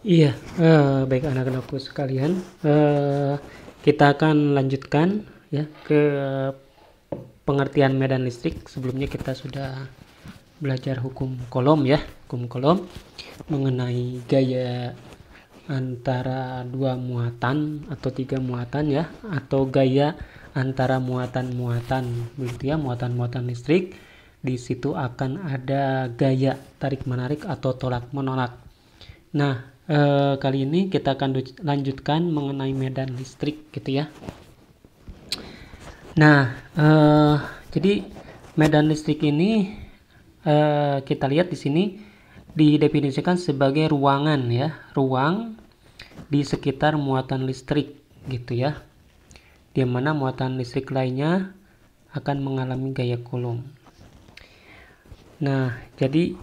Iya, baik anak-anakku sekalian, kita akan lanjutkan ya ke pengertian medan listrik. Sebelumnya kita sudah belajar hukum Coulomb ya, hukum Coulomb mengenai gaya antara dua muatan atau tiga muatan ya, atau gaya antara muatan-muatan begitu ya, muatan-muatan listrik. Di situ akan ada gaya tarik menarik atau tolak menolak. Nah, kali ini kita akan lanjutkan mengenai medan listrik gitu ya. Nah, jadi medan listrik ini kita lihat di sini didefinisikan sebagai ruangan ya, ruang di sekitar muatan listrik gitu ya, di mana muatan listrik lainnya akan mengalami gaya Coulomb. Nah, jadi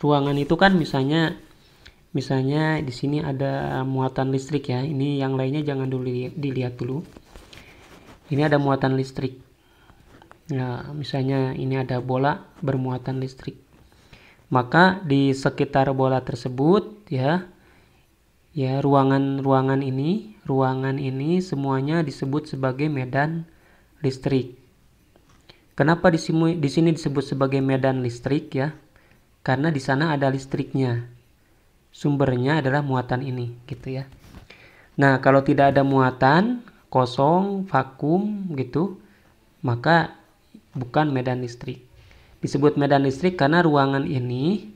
ruangan itu kan misalnya di sini ada muatan listrik ya. Ini yang lainnya jangan dulu dilihat dulu. Ini ada muatan listrik. Nah, misalnya ini ada bola bermuatan listrik. Maka di sekitar bola tersebut ya ruangan ini semuanya disebut sebagai medan listrik. Kenapa di sini disebut sebagai medan listrik ya? Karena di sana ada listriknya. Sumbernya adalah muatan ini gitu ya. Nah, kalau tidak ada muatan, kosong, vakum gitu, maka bukan medan listrik. Disebut medan listrik karena ruangan ini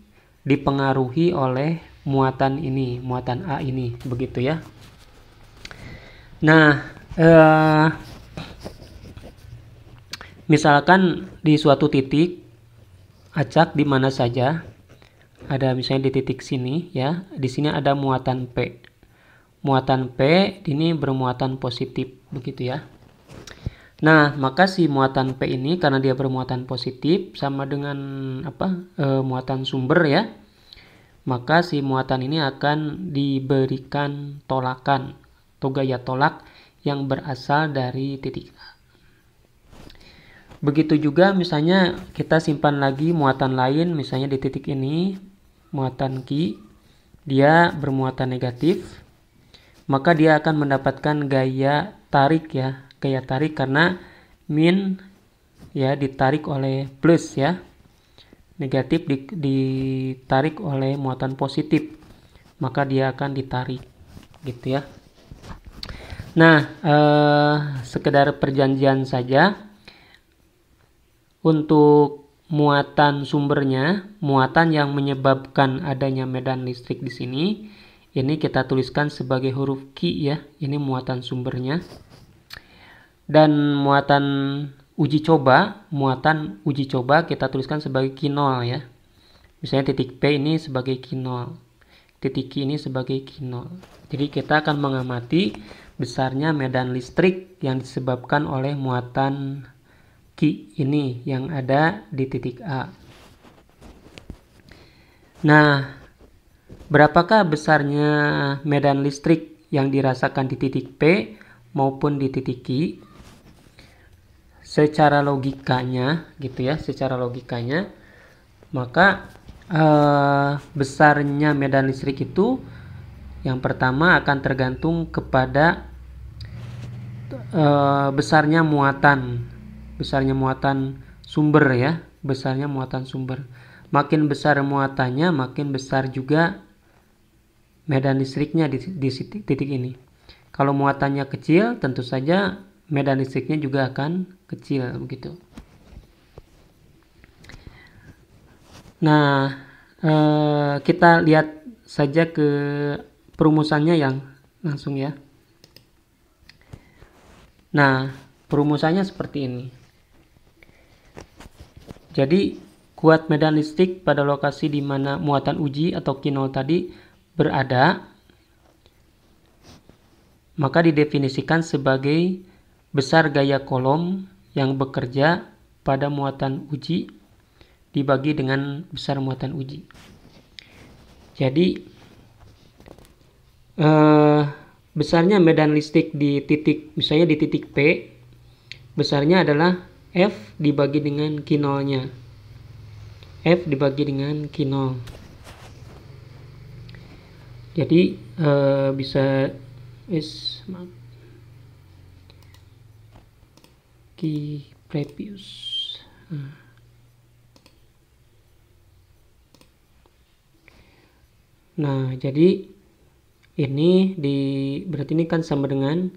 dipengaruhi oleh muatan ini, muatan A ini, begitu ya. Nah, misalkan di suatu titik acak di mana saja, ada misalnya di titik sini ya, di sini ada muatan P. Muatan P ini bermuatan positif begitu ya. Nah, maka si muatan P ini karena dia bermuatan positif sama dengan muatan sumber ya. Maka si muatan ini akan diberikan tolakan atau gaya tolak yang berasal dari titik A. Begitu juga misalnya kita simpan lagi muatan lain, misalnya di titik ini muatan Q, dia bermuatan negatif, maka dia akan mendapatkan gaya tarik ya, gaya tarik karena min ya ditarik oleh plus ya, negatif ditarik oleh muatan positif, maka dia akan ditarik gitu ya. Nah, sekedar perjanjian saja untuk muatan sumbernya, muatan yang menyebabkan adanya medan listrik di sini, ini kita tuliskan sebagai huruf Q ya, ini muatan sumbernya. Dan muatan uji coba kita tuliskan sebagai Q0 ya. Misalnya titik P ini sebagai Q0, titik Q ini sebagai Q0. Jadi kita akan mengamati besarnya medan listrik yang disebabkan oleh muatan Q ini yang ada di titik A. Nah, berapakah besarnya medan listrik yang dirasakan di titik P maupun di titik Q? Secara logikanya gitu ya, maka besarnya medan listrik itu yang pertama akan tergantung kepada besarnya muatan sumber ya, besarnya muatan sumber. Makin besar muatannya, makin besar juga medan listriknya di titik ini. Kalau muatannya kecil, tentu saja medan listriknya juga akan kecil begitu. Nah, kita lihat saja ke perumusannya yang langsung ya. Nah, perumusannya seperti ini. Jadi, kuat medan listrik pada lokasi di mana muatan uji atau Q0 tadi berada, maka didefinisikan sebagai besar gaya Coulomb yang bekerja pada muatan uji dibagi dengan besar muatan uji. Jadi, besarnya medan listrik di titik, misalnya di titik P, besarnya adalah F dibagi dengan Q0-nya. F dibagi dengan Q0. Jadi bisa maaf, key previous. Nah, jadi ini berarti ini kan sama dengan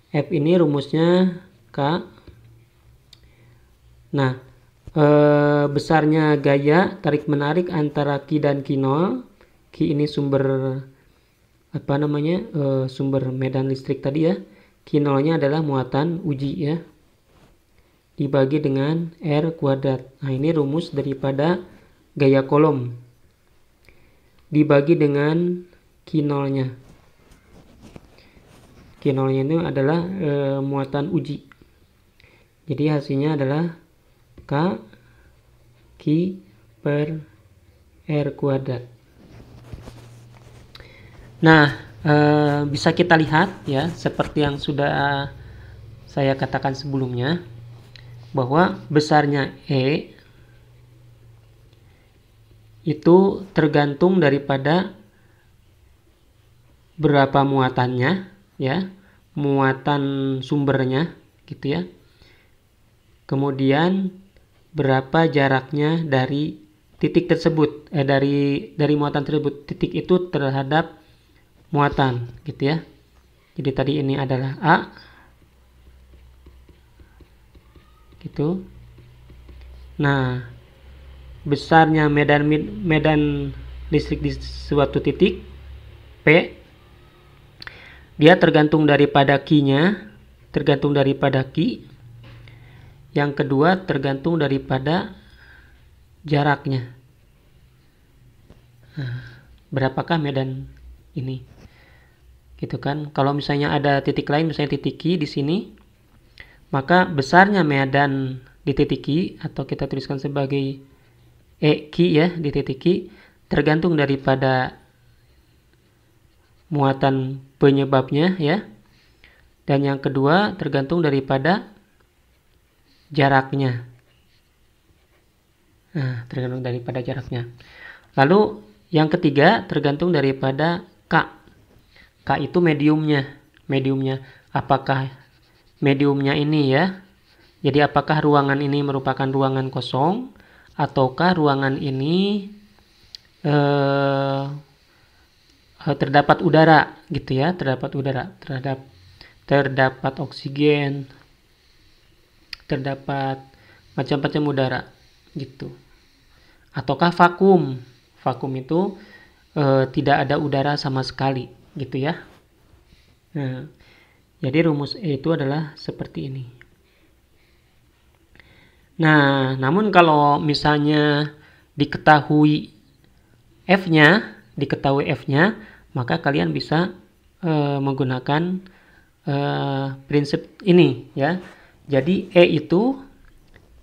F ini rumusnya K. Nah, besarnya gaya tarik menarik antara Q dan Q0. Q ini sumber sumber medan listrik tadi ya. Q0-nya adalah muatan uji ya. Dibagi dengan R kuadrat. Nah, ini rumus daripada gaya kolom. Dibagi dengan Q0-nya. Q0-nya itu adalah muatan uji. Jadi hasilnya adalah K Q per R kuadrat. Nah, bisa kita lihat ya, seperti yang sudah saya katakan sebelumnya, bahwa besarnya E itu tergantung daripada berapa muatannya ya, muatan sumbernya gitu ya. Kemudian berapa jaraknya dari titik tersebut, dari muatan tersebut, titik itu terhadap muatan gitu ya. Jadi tadi ini adalah A gitu. Nah, besarnya medan listrik di suatu titik P, dia tergantung daripada Q-nya, tergantung daripada Q. Yang kedua tergantung daripada jaraknya. Nah, berapakah medan ini? Gitu kan? Kalau misalnya ada titik lain, misalnya titik Q di sini, maka besarnya medan di titik Q, atau kita tuliskan sebagai EQ ya, di titik Q, tergantung daripada muatan penyebabnya ya. Dan yang kedua tergantung daripada jaraknya. Nah, tergantung daripada jaraknya. Lalu yang ketiga tergantung daripada K. K itu mediumnya. Apakah mediumnya ini ya? Jadi apakah ruangan ini merupakan ruangan kosong, ataukah ruangan ini terdapat udara gitu ya, terdapat oksigen, terdapat macam-macam udara gitu. Ataukah vakum itu tidak ada udara sama sekali gitu ya. Nah, jadi rumus E itu adalah seperti ini. Nah, namun kalau misalnya diketahui F-nya, maka kalian bisa menggunakan prinsip ini ya. Jadi E itu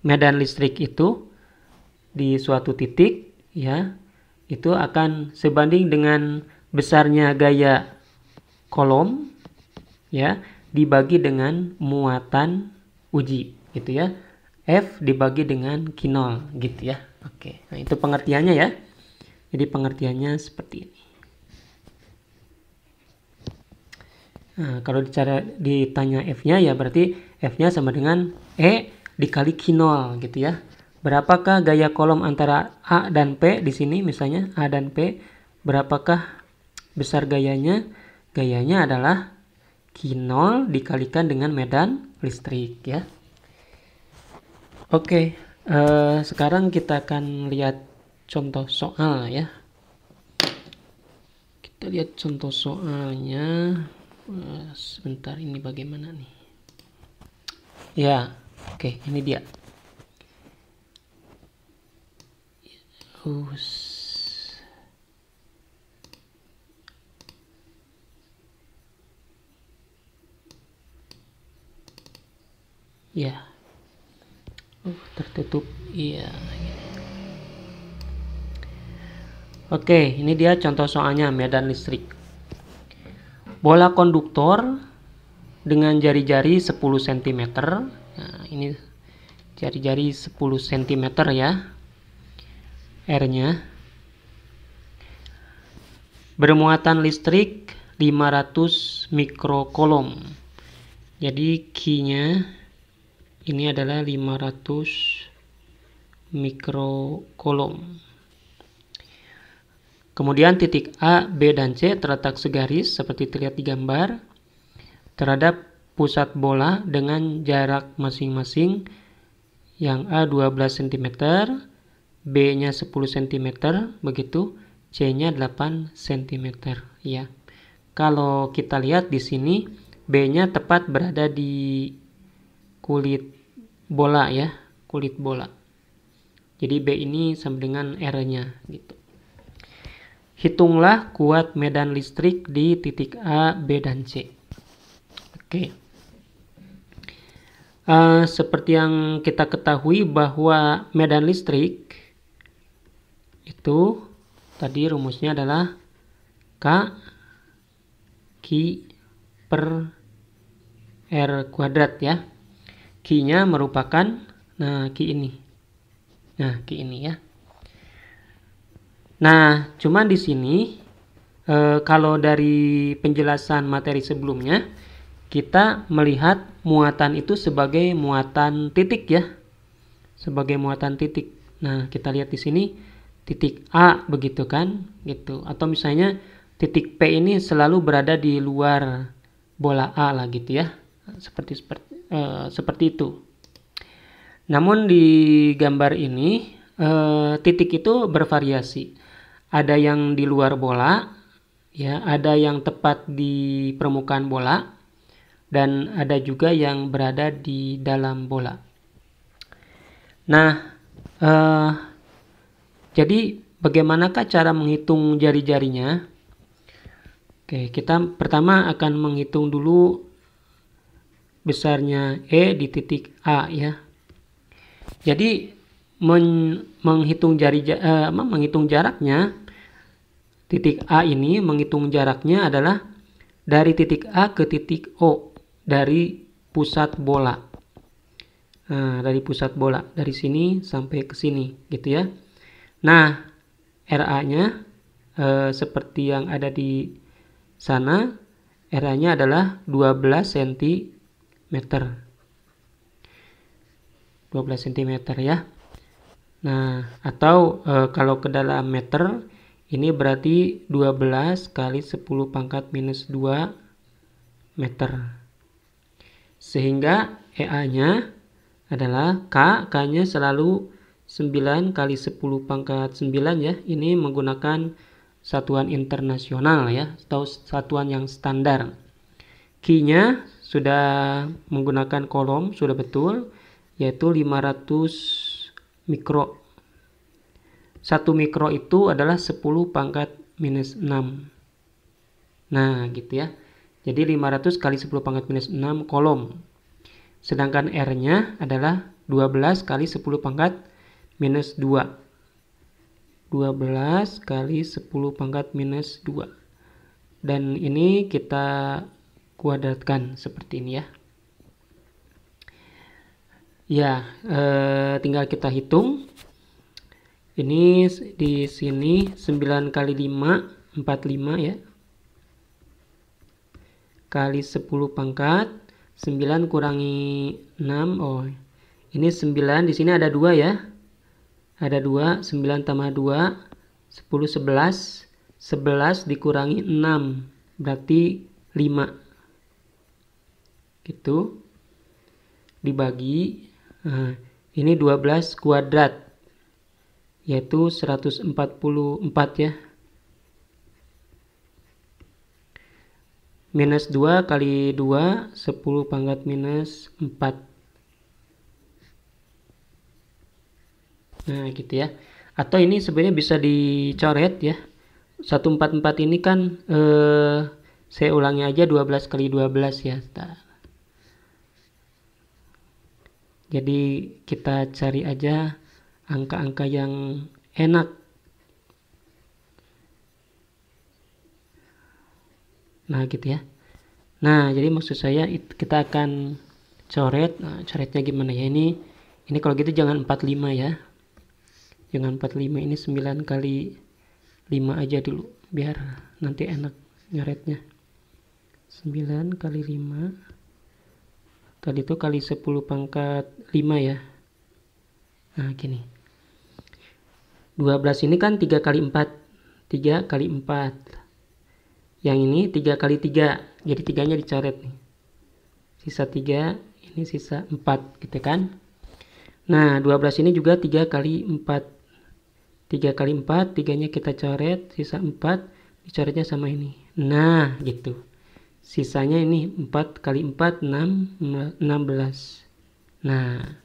medan listrik itu di suatu titik ya, itu akan sebanding dengan besarnya gaya kolom ya, dibagi dengan muatan uji gitu ya. F dibagi dengan Q0 gitu ya. Oke, nah itu pengertiannya ya. Jadi pengertiannya seperti ini. Nah, kalau ditanya F-nya ya berarti F-nya sama dengan E dikali Q0 gitu ya. Berapakah gaya kolom antara A dan P di sini misalnya A dan P, berapakah besar gayanya? Gayanya adalah Q0 dikalikan dengan medan listrik ya. Oke, sekarang kita akan lihat contoh soal ya. Kita lihat contoh soalnya. Sebentar, ini bagaimana nih? Ya, oke, ini dia. Ya. Tertutup. Iya. Oke, ini dia contoh soalnya medan listrik. Bola konduktor dengan jari-jari 10 cm. Nah, ini jari-jari 10 cm ya. R-nya. bermuatan listrik 500 mikrokolom. Jadi Q-nya ini adalah 500 mikrokolom. Kemudian titik A, B, dan C terletak segaris seperti terlihat di gambar terhadap pusat bola dengan jarak masing-masing, yang A 12 cm, B-nya 10 cm, begitu, C-nya 8 cm ya. Kalau kita lihat di sini B-nya tepat berada di kulit bola ya, kulit bola. Jadi B ini sama dengan R-nya gitu. Hitunglah kuat medan listrik di titik A, B, dan C. Oke. Seperti yang kita ketahui bahwa medan listrik itu tadi rumusnya adalah K Q per R kuadrat ya. Q-nya merupakan Q ini. Q ini ya. Nah, cuman di sini kalau dari penjelasan materi sebelumnya kita melihat muatan itu sebagai muatan titik ya. Sebagai muatan titik. Nah, kita lihat di sini titik A begitu kan, gitu. Atau misalnya titik P ini selalu berada di luar bola A lah gitu ya. Seperti itu. Namun di gambar ini titik itu bervariasi. Ada yang di luar bola, ya, ada yang tepat di permukaan bola, dan ada juga yang berada di dalam bola. Nah, jadi bagaimanakah cara menghitung jari-jarinya? Oke, kita pertama akan menghitung dulu besarnya E di titik A ya. Jadi menghitung jaraknya, titik A ini menghitung jaraknya adalah dari titik A ke titik O, dari pusat bola. Nah, dari pusat bola, dari sini sampai ke sini gitu ya. Nah, RA-nya seperti yang ada di sana, RA-nya adalah 12 cm. 12 cm ya. Nah, atau kalau ke dalam meter, ini berarti 12 kali 10 pangkat minus 2 meter. Sehingga EA-nya adalah K-nya selalu 9 kali 10 pangkat 9 ya. Ini menggunakan satuan internasional ya, atau satuan yang standar. Q-nya sudah menggunakan kolom, sudah betul, yaitu 500 mikro. 1 mikro itu adalah 10 pangkat minus 6. Nah, gitu ya. Jadi 500 kali 10 pangkat minus 6 kolom. Sedangkan R-nya adalah 12 kali 10 pangkat minus 2. 12 kali 10 pangkat minus 2. Dan ini kita kuadratkan seperti ini ya. Ya, tinggal kita hitung. Ini di sini 9 kali 5, 45 ya. Kali 10 pangkat, 9 kurangi 6. Oh, ini 9, di sini ada 2 ya. Ada 2, 9 tambah 2, 10, 11. 11 dikurangi 6, berarti 5. Gitu. Dibagi. Nah, ini 12 kuadrat, yaitu 144 ya. Minus 2 kali 2, 10 pangkat minus 4. Nah, gitu ya. Atau ini sebenarnya bisa dicoret ya. 144 ini kan saya ulangi aja 12 kali 12 ya. Jadi kita cari aja angka-angka yang enak. Nah, gitu ya. Nah, jadi maksud saya kita akan coret. Nah, coretnya gimana ya? Ini kalau gitu jangan 45 ya. Jangan 45, ini 9 kali 5 aja dulu. biar nanti enak nyoretnya. 9 kali 5 tadi itu kali 10 pangkat 5 ya. Nah gini, 12 ini kan 3 kali 4, 3 kali 4. Yang ini 3 kali 3, jadi 3-nya dicoret nih. Sisa 3, ini sisa 4 gitu kan. Nah 12 ini juga 3 kali 4, 3 kali 4, 3-nya kita coret, sisa 4, dicoretnya sama ini. Nah gitu, sisanya ini 4 kali 4, 16. Nah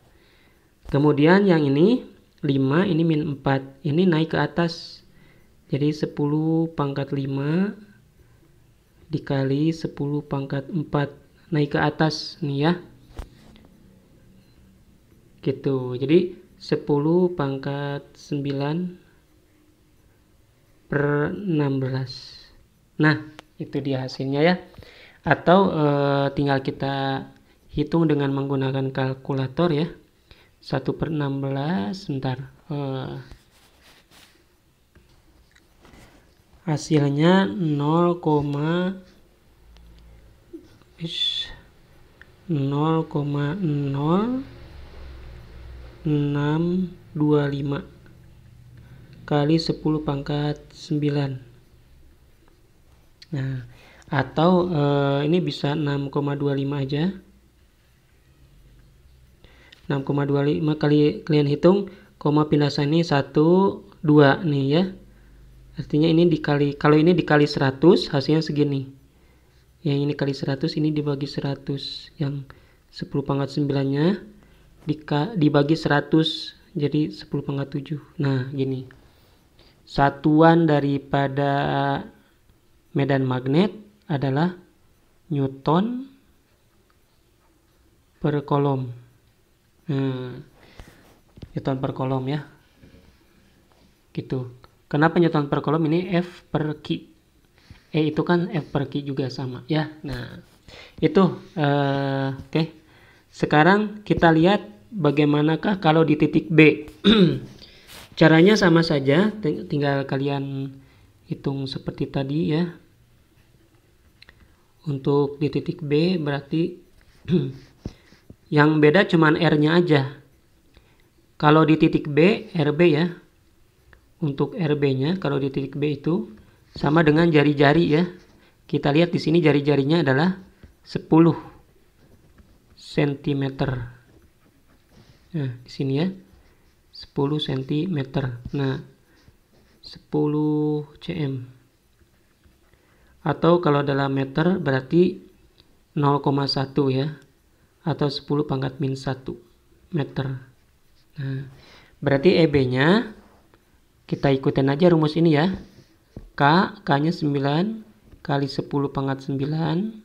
kemudian yang ini 5, ini min 4, ini naik ke atas, jadi 10 pangkat 5 dikali 10 pangkat 4, naik ke atas nih ya, gitu. Jadi 10 pangkat 9 per 16. Nah itu dia hasilnya ya. Atau tinggal kita hitung dengan menggunakan kalkulator ya. 1 per 16, sebentar. Hasilnya 0,00625. Kali 10 pangkat 9. Nah, atau ini bisa 6,25 aja. 6,25 kali kalian hitung, koma pindah sini 1, 2 nih ya. Artinya ini dikali, kalau ini dikali 100 hasilnya segini. Yang ini kali 100, ini dibagi 100. Yang 10 pangkat 9-nya dibagi 100, jadi 10 pangkat 7. Nah gini, satuan daripada medan magnet adalah Newton per kolom. Newton per kolom ya, gitu. Kenapa Newton per kolom? Ini F per Q. Itu kan F per Q juga sama ya. Nah itu oke. Sekarang kita lihat bagaimanakah kalau di titik B. Caranya sama saja, tinggal kalian hitung seperti tadi ya. Untuk di titik B berarti yang beda cuman R-nya aja. Kalau di titik B, RB ya. Untuk RB-nya kalau di titik B itu sama dengan jari-jari ya. Kita lihat di sini jari-jarinya adalah 10 cm. Nah, di sini ya. 10 cm. Nah, 10 cm. Atau kalau dalam meter berarti 0,1 ya. Atau 10 pangkat min 1 meter. Nah, berarti EB-nya kita ikutin aja rumus ini ya. K-nya 9 kali 10 pangkat 9.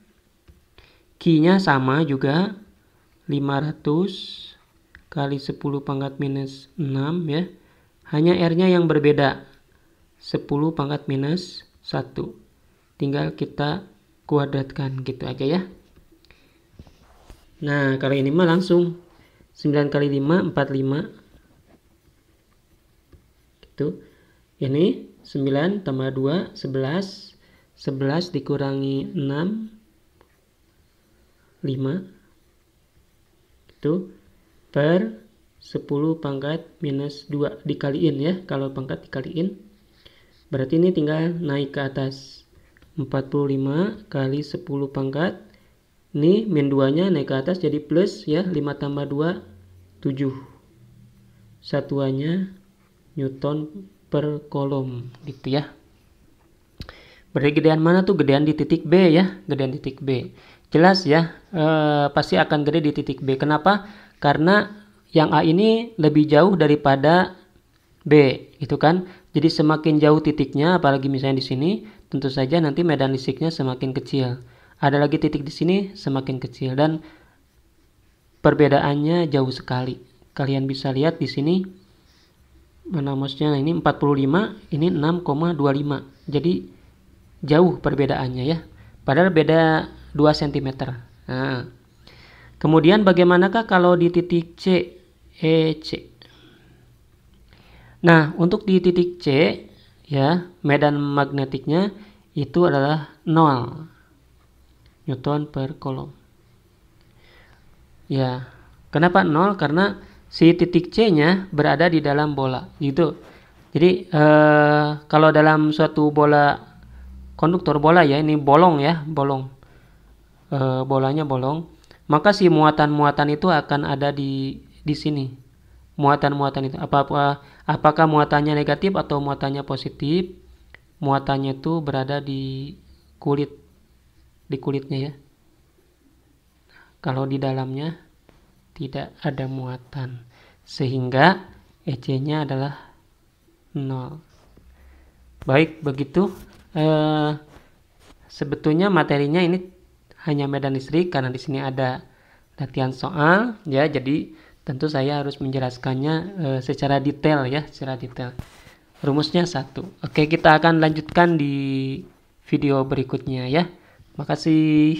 Q-nya sama juga 500 kali 10 pangkat minus 6 ya. Hanya R-nya yang berbeda. 10 pangkat minus 1. Tinggal kita kuadratkan gitu aja ya. Nah, kalau ini mah langsung 9 kali 5, 45. Gitu. Ini 9 tambah 2, 11. 11 dikurangi 6, 5. Itu per 10 pangkat minus 2 dikaliin ya. Kalau pangkat dikaliin, berarti ini tinggal naik ke atas. 45 kali 10 pangkat. Ini min 2-nya naik ke atas jadi plus ya. 5 tambah 2, 7. Satuannya Newton per kolom gitu ya. Berarti gedean mana tuh? Gedean di titik B ya. Gedean di titik B. Jelas ya. Pasti akan gede di titik B. Kenapa? Karena yang A ini lebih jauh daripada B gitu kan. Jadi semakin jauh titiknya, apalagi misalnya di sini, tentu saja nanti medan listriknya semakin kecil. Ada lagi titik di sini semakin kecil dan perbedaannya jauh sekali. Kalian bisa lihat di sini mana mouse-nya, ini 45, ini 6,25. Jadi jauh perbedaannya ya. Padahal beda 2 cm. Nah, kemudian bagaimanakah kalau di titik C, EC? Nah, untuk di titik C ya, medan magnetiknya itu adalah 0 Newton per Coulomb. Ya, kenapa 0? Karena si titik C-nya berada di dalam bola, gitu. Jadi kalau dalam suatu bola konduktor bola ya, ini bolong ya, bolong. Bolanya bolong, maka si muatan-muatan itu akan ada di sini. Muatan-muatan itu apakah muatannya negatif atau muatannya positif? Muatannya itu berada di kulitnya ya. Kalau di dalamnya tidak ada muatan, sehingga EC-nya adalah 0. Baik, begitu. Sebetulnya materinya ini hanya medan listrik karena di sini ada latihan soal ya, jadi tentu saya harus menjelaskannya secara detail ya, secara detail. Rumusnya 1. Oke, kita akan lanjutkan di video berikutnya ya. Makasih.